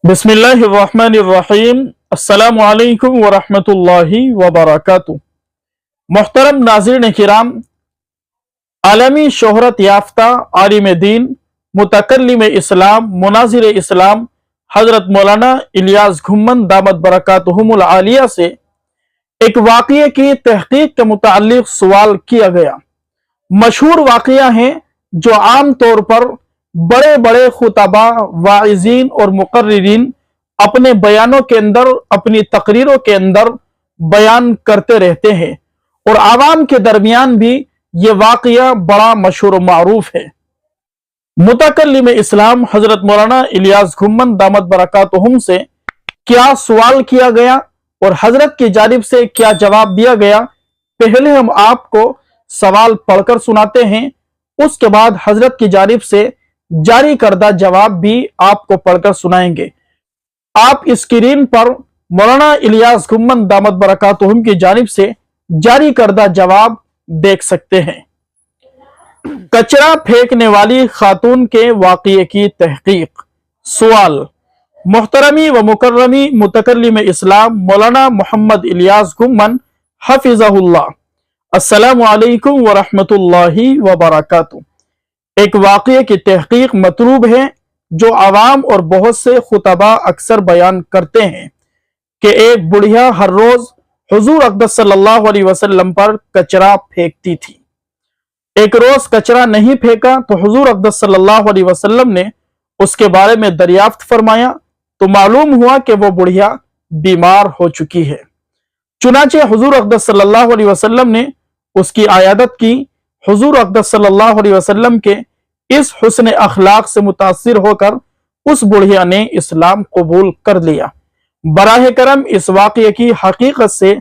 बिस्मिल्लाहिर्रहमानिर्रहीम। अस्सलामु अलैकुम वरहमतुल्लाहि वबरकातुहू। मोहतरम नाज़रीन किराम, आलमी शोहरत याफ्ता आलिम दीन, मुतकल्लिम इस्लाम, मुनाजिर इस्लाम हजरत मौलाना इलियास घुम्मन दामत बरकातुहुमुल आलिया से एक वाक़ये की तहकीक के मुताल्लिक़ सवाल किया गया। मशहूर वाक़या है जो आम तौर पर बड़े बड़े खुतबा, वाइज़ीन और मुकर्रिरीन अपने बयानों के अंदर, अपनी तकरीरों के अंदर बयान करते रहते हैं और आवाम के दरमियान भी ये वाक़या बड़ा मशहूर मारूफ है। मुतकल्लिम इस्लाम हजरत मौलाना इलियास घुम्मन दामत बरकातुहुम से क्या सवाल किया गया और हजरत की जानिब से क्या जवाब दिया गया, पहले हम आपको सवाल पढ़कर सुनाते हैं, उसके बाद हजरत की जानिब से जारी करदा जवाब भी आपको पढ़कर सुनाएंगे। आप स्क्रीन पर मौलाना इलियास घुम्मन दामत बरकातुहुम की जानिब से जारी करदा जवाब देख सकते हैं। कचरा फेंकने वाली खातून के वाक़ये की तहकीक। सवाल, मोहतरमी व मुकर्रमी मुतकल्लिम इस्लाम मौलाना मोहम्मद इलियास घुम्मन हफिज़हुल्लाह, अस्सलामु अलैकुम व रहमतुल्लाहि व बरकातुहू। एक वाक़ये की तहकीक मतलूब है जो आवाम और बहुत से खुतबा अक्सर बयान करते हैं कि एक बुढ़िया हर रोज हुजूर अक़दस सल्लल्लाहु अलैहि वसल्लम पर कचरा फेंकती थी। एक रोज कचरा नहीं फेंका तो हुजूर अक़दस सल्लल्लाहु अलैहि वसल्लम ने उसके बारे में दरियाफ्त फरमाया तो मालूम हुआ कि वो बुढ़िया बीमार हो चुकी है। चुनाचे हुजूर अक़दस सल्लल्लाहु अलैहि वसल्लम ने उसकी आयादत की। हुजूर अक़दस सल्लल्लाहु अलैहि वसल्लम के इस हुस्न अखलाक से मुतासिर होकर उस बुढ़िया ने इस्लाम कबूल कर लिया। बराह करम इस वाक़ये की हकीकत से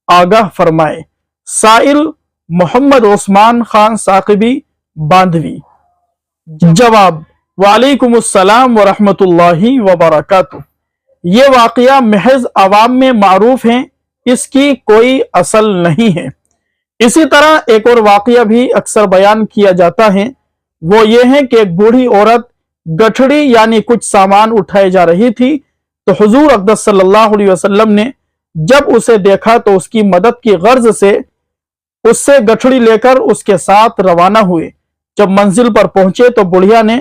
आगाह फरमाए। साइल मोहम्मद उस्मान खान साकिबी बांधवी। जवाब, वालेकुमुस्सलाम व रहमतुल्लाहि व बरकातुहू। ये वाक़या महज आवाम में मारूफ है, इसकी कोई असल नहीं है। इसी तरह एक और वाक़या भी अक्सर बयान किया जाता है, वो ये है कि एक बूढ़ी औरत गठड़ी यानी कुछ सामान उठाए जा रही थी तो हुजूर अक़दस सल्लल्लाहु अलैहि वसल्लम ने जब उसे देखा तो उसकी मदद की गर्ज से उससे गठड़ी लेकर उसके साथ रवाना हुए। जब मंजिल पर पहुंचे तो बुढ़िया ने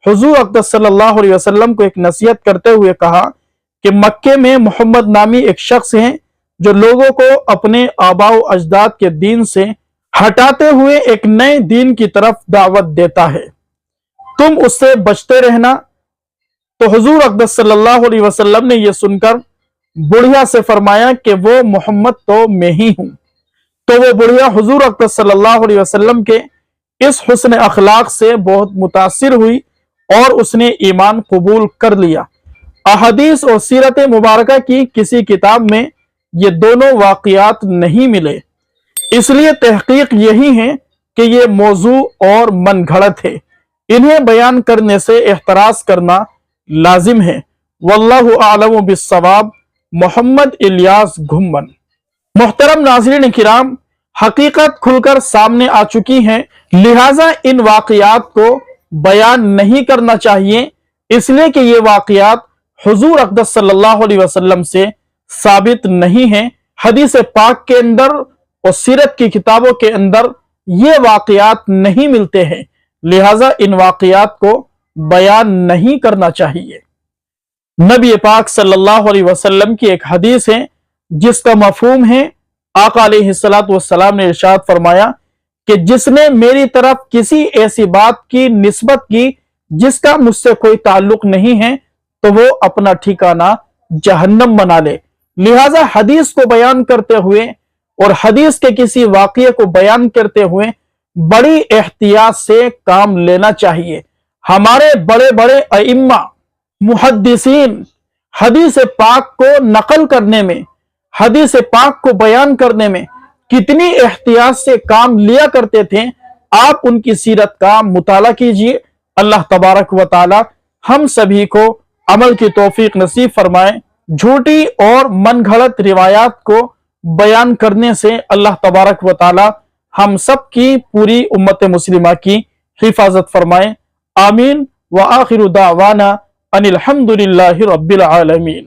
हुजूर अक़दस सल्लल्लाहु अलैहि वसल्लम को एक नसीहत करते हुए कहा कि मक्के में मोहम्मद नामी एक शख्स है जो लोगों को अपने आबाओ अजदाद के दीन से हटाते हुए एक नए दीन की तरफ दावत देता है, तुम उससे बचते रहना। तो हुजूर अक़दस सल्लल्लाहु अलैहि वसल्लम ने यह सुनकर बुढ़िया से फरमाया कि वो मोहम्मद तो मैं ही हूं। तो वो बुढ़िया हुजूर अक़दस सल्लल्लाहु अलैहि वसल्लम के इस हुस्न अखलाक से बहुत मुतासिर हुई और उसने ईमान कबूल कर लिया। अहदीस और सीरत मुबारका की किसी किताब में ये दोनों वाक़यात नहीं मिले, इसलिए तहकीक यही है कि ये मौजू और मन घड़त है। इन्हें बयान करने से एहतराज करना लाजिम है। वल्लाहु आलम बिस्सवाब। मोहम्मद इलियास घुम्मन। मोहतरम नाज़रीन किराम, हकीकत खुलकर सामने आ चुकी है, लिहाजा इन वाक़यात को बयान नहीं करना चाहिए, इसलिए कि ये वाक़यात हुजूर अक़दस सल्लल्लाहु अलैहि वसल्लम से साबित नहीं है। हदीस पाक के अंदर और सीरत की किताबों के अंदर ये वाक़यात नहीं मिलते हैं, लिहाजा इन वाक़यात को बयान नहीं करना चाहिए। नबी पाक सल्लल्लाहु अलैहि वसल्लम की एक हदीस है जिसका मफहूम है, आका अलैहिस्सलातु वस्सलाम ने इरशाद फरमाया कि जिसने मेरी तरफ किसी ऐसी बात की निस्बत की जिसका मुझसे कोई ताल्लुक नहीं है तो वो अपना ठिकाना जहन्नम बना ले। लिहाजा हदीस को बयान करते हुए और हदीस के किसी वाक़ये को बयान करते हुए बड़ी एहतियात से काम लेना चाहिए। हमारे बड़े बड़े अइम्मा मुहद्दिसीन हदीस पाक को नकल करने में, हदीस पाक को बयान करने में कितनी एहतियात से काम लिया करते थे, आप उनकी सीरत का मुताला कीजिए। अल्लाह तबारक व तआला हम सभी को अमल की तौफीक नसीब फरमाए। झूठी और मन घड़त रिवायात को बयान करने से अल्लाह तबारक व तआला हम सब की पूरी उम्मत मुस्लिमा की हिफाजत फरमाए। आमीन व आखिरु दावाना ان الحمد للہ رب العالمین۔